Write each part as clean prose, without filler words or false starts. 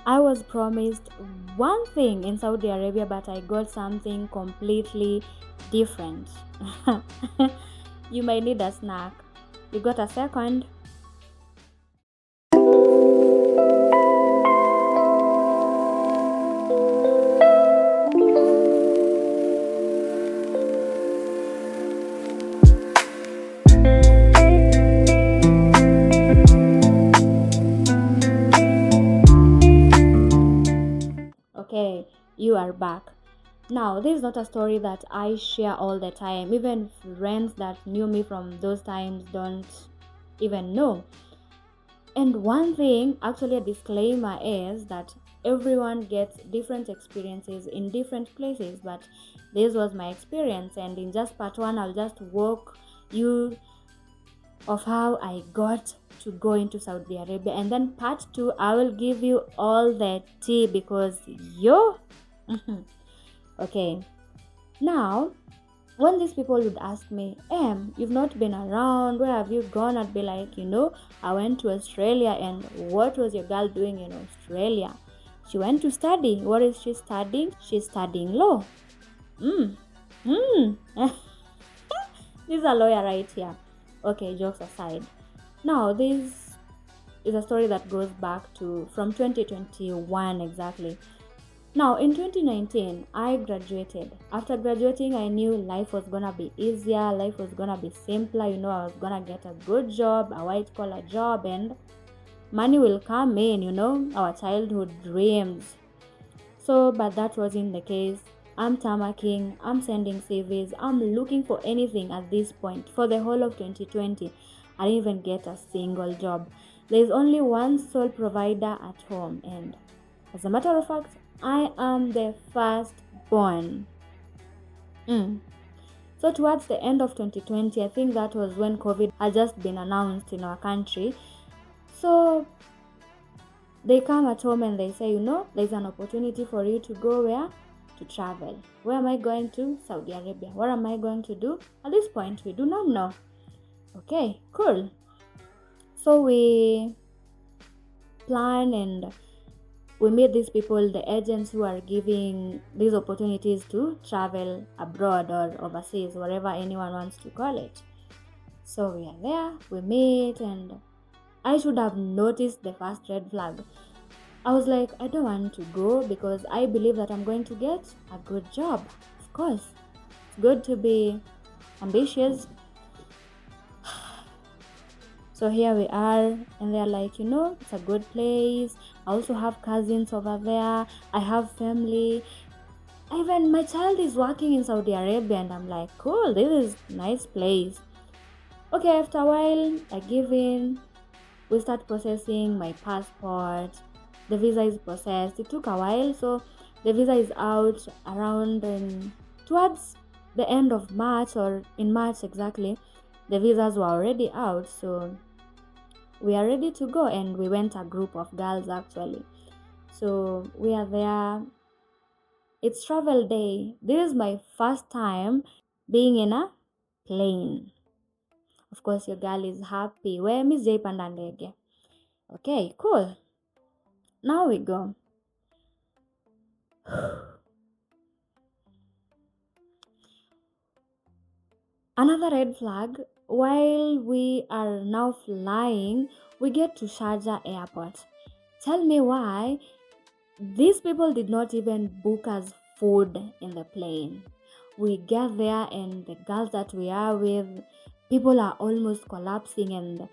I was promised one thing in Saudi Arabia, but I got something completely different. You might need a snack. You got a second? Okay, you are back. Now, this is not a story that I share all the time. Even friends that knew me from those times don't even know. And one thing, actually, a disclaimer is that everyone gets different experiences in different places, but this was my experience. And in just part one, I'll just walk you of how I got to go into Saudi Arabia. And then part two, I will give you all the tea because yo. Okay, now when these people would ask me, you've not been around, where have you gone? I'd be like, I went to Australia. And what was your girl doing in Australia? She went to study. What is she studying? She's studying law. Mm. Mm. This is a lawyer right here. Okay, jokes aside. Now, this is a story that goes back to from 2021 exactly. Now, in 2019, I graduated. After graduating, I knew life was gonna be easier, life was gonna be simpler. I was gonna get a good job, a white collar job, and money will come in, our childhood dreams. So, but that wasn't the case. I'm tammacking, I'm sending CVs, I'm looking for anything at this point. For the whole of 2020, I didn't even get a single job. There's only one sole provider at home, and as a matter of fact, I am the firstborn. Mm. So, towards the end of 2020, I think that was when COVID had just been announced in our country. So, they come at home and they say, there's an opportunity for you to go where? To travel. Where am I going to? Saudi Arabia. What am I going to do? At this point, we do not know. Okay, cool. So we plan and we meet these people, the agents who are giving these opportunities to travel abroad or overseas, whatever anyone wants to call it. So we are there, we meet, and I should have noticed the first red flag. I was like, I don't want to go because I believe that I'm going to get a good job. Of course, it's good to be ambitious. So here we are, and they're like, it's a good place. I also have cousins over there. I have family. Even my child is working in Saudi Arabia, and I'm like, cool, this is nice place. Okay, after a while, I give in. We start processing my passport. The visa is processed. It took a while, so the visa is out around towards the end of March, or in March exactly. The visas were already out, so we are ready to go. And we went a group of girls actually. So we are there. It's travel day. This is my first time being in a plane. Of course, your girl is happy. Where Miss J Pandandege. Okay, cool. Now we go. Another red flag, while we are now flying, we get to Sharjah airport. Tell me why these people did not even book us food in the plane. We get there, and the girls that we are with, people are almost collapsing, and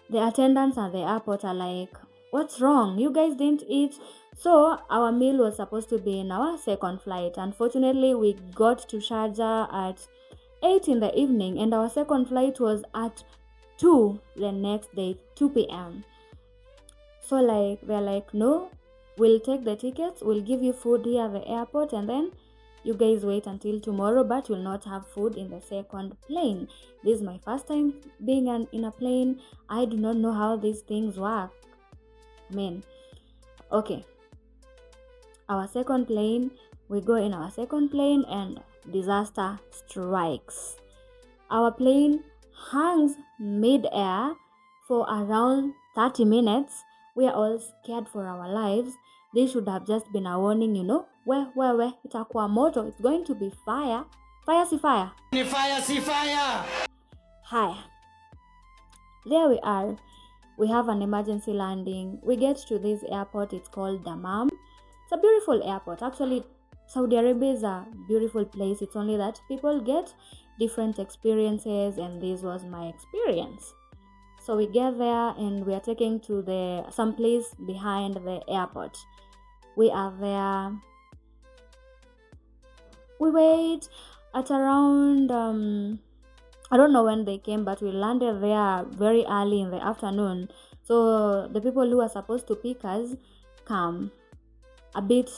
the attendants at the airport are like, what's wrong? You guys didn't eat? So our meal was supposed to be in our second flight. Unfortunately, we got to Sharjah at 8 in the evening, and our second flight was at 2 the next day, 2 p.m. So like they're like, no, we'll take the tickets, we'll give you food here at the airport, and then you guys wait until tomorrow, but you'll not have food in the second plane. This is my first time being in a plane. I do not know how these things work. Okay, our second plane, we go in our second plane, and disaster strikes. Our plane hangs mid-air for around 30 minutes. We are all scared for our lives. This should have just been a warning, where, itakuwa moto, it's going to be fire. Fire si fire. Ni fire si fire. Haya. There we are. We have an emergency landing. We get to this airport. It's called Dammam. It's a beautiful airport. Actually, Saudi Arabia is a beautiful place. It's only that people get different experiences, and this was my experience. So we get there and we are taken to some place behind the airport. We are there. We wait at around I don't know when they came, but we landed there very early in the afternoon. So the people who are supposed to pick us come a bit.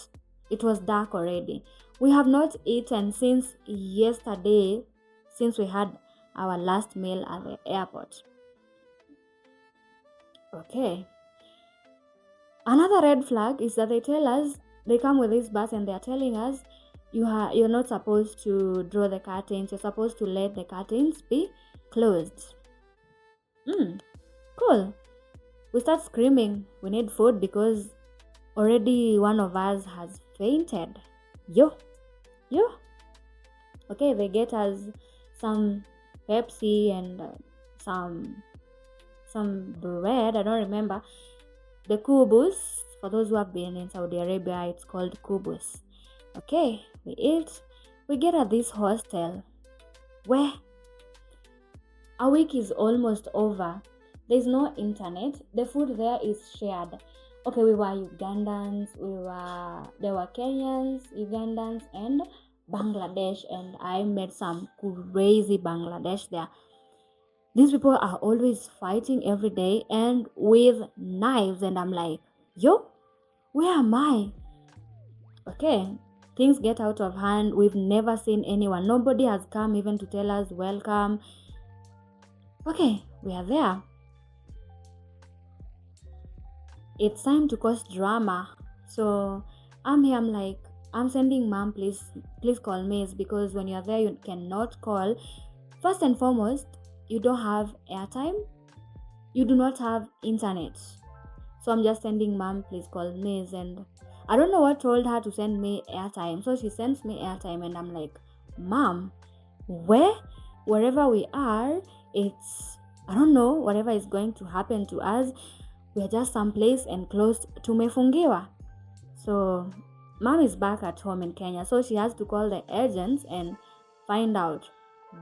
It was dark already. We have not eaten since yesterday, since we had our last meal at the airport. Okay. Another red flag is that they come with this bus and they are telling us you're not supposed to draw the curtains. You're supposed to let the curtains be closed. Cool. We start screaming. We need food because already one of us has fainted. Yo. Okay, they get us some Pepsi and some bread. I don't remember. The kubus. For those who have been in Saudi Arabia, it's called kubus. Okay, we eat. We get at this hostel where a week is almost over. There's no internet. The food there is shared. Okay, we were Ugandans, there were Kenyans, Ugandans, and Bangladesh, and I met some crazy Bangladesh there. These people are always fighting every day and with knives, and I'm like, yo, where am I? Okay, things get out of hand. We've never seen anyone. Nobody has come even to tell us welcome. Okay, we are there. It's time to cause drama. So I'm here, I'm like, I'm sending mom, please call me, because when you're there, you cannot call. First and foremost, you don't have airtime. You do not have internet. So I'm just sending mom, please call me, and I don't know what told her to send me airtime. So she sends me airtime, and I'm like, mom, wherever we are, it's, I don't know, whatever is going to happen to us. We are just someplace enclosed. Tumefungiwa. So mom is back at home in Kenya, so she has to call the agents and find out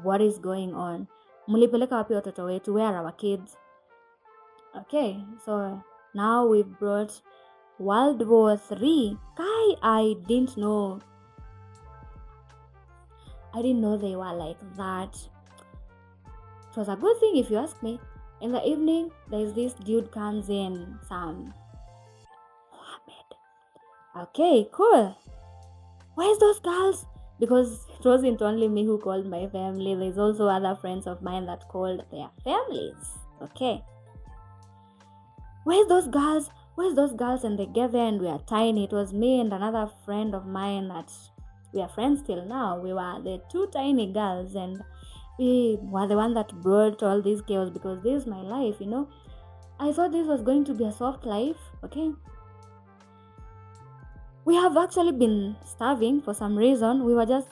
what is going on. Mulipeleka wapi watoto wetu? Where are our kids? Okay, so now we've brought World War III. I didn't know they were like that. It was a good thing if you ask me. In the evening, there's this dude comes in, Sam Mohammed. Okay, cool. Where's those girls? Because it wasn't only me who called my family. There's also other friends of mine that called their families. Okay. Where's those girls? And they get there and we are tiny. It was me and another friend of mine that we are friends till now. We were the two tiny girls and we were the one that brought all this chaos, because this is my life, I thought this was going to be a soft life, okay? We have actually been starving for some reason. We were just,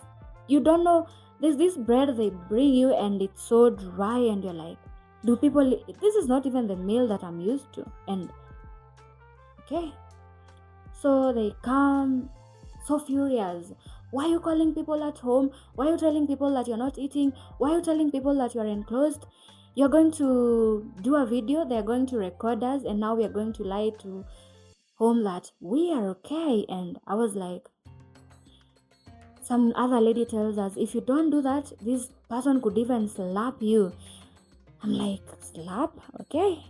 you don't know, there's this bread they bring you and it's so dry and you're like, this is not even the meal that I'm used to. And okay, so they come so furious. Why are you calling people at home? Why are you telling people that you're not eating? Why are you telling people that you're enclosed? You're going to do a video, they're going to record us, and now we are going to lie to home that we are okay. And I was like, some other lady tells us, if you don't do that, this person could even slap you. I'm like, slap? Okay.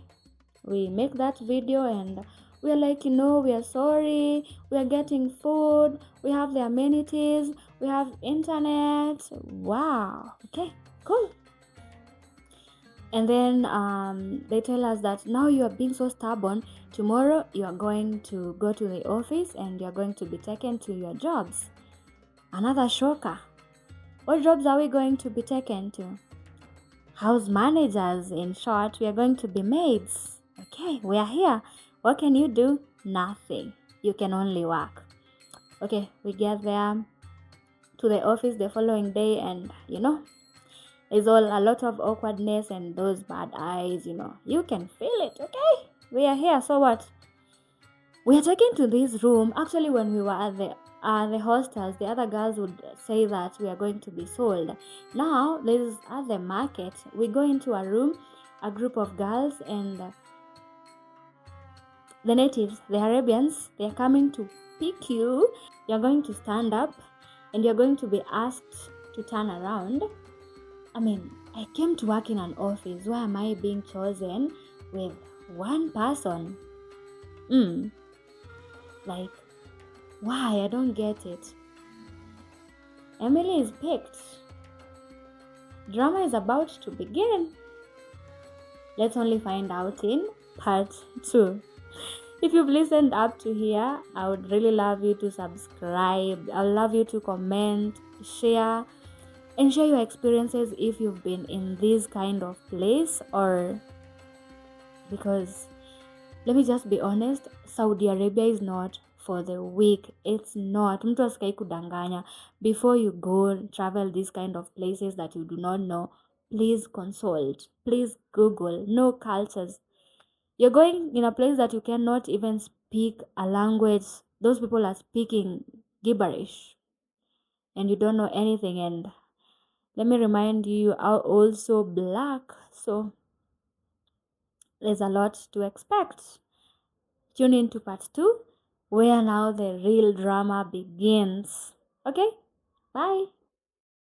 We make that video and we are like, we are sorry, we are getting food, we have the amenities, we have internet. Wow. Okay, cool. And then they tell us that now you are being so stubborn. Tomorrow you are going to go to the office and you are going to be taken to your jobs. Another shocker. What jobs are we going to be taken to? House managers. In short, we are going to be maids. Okay, we are here. What can you do? Nothing. you can only work. Okay, we get there to the office the following day, and there's a lot of awkwardness and those bad eyes. You can feel it. Okay, we are here, so what? We are taken to this room. Actually, when we were at the hostels, the other girls would say that we are going to be sold. Now, this is at the market. We go into a room, a group of girls, and the natives, the Arabians, they are coming to pick you. You're going to stand up, and you're going to be asked to turn around. I came to work in an office. Why am I being chosen with one person? Like, why? I don't get it. Emily is picked. Drama is about to begin. Let's only find out in part 2. If you've listened up to here, I would really love you to subscribe. I would love you to comment, share, and share your experiences if you've been in this kind of place, or because let me just be honest, Saudi Arabia is not for the weak. It's not. Mtu asikai kudanganya. Before you go travel these kind of places that you do not know, please consult. Please Google. Know cultures. You're going in a place that you cannot even speak a language. Those people are speaking gibberish, and you don't know anything. And let me remind you, you are also black. So there's a lot to expect. Tune in to part 2, where now the real drama begins. Okay? Bye.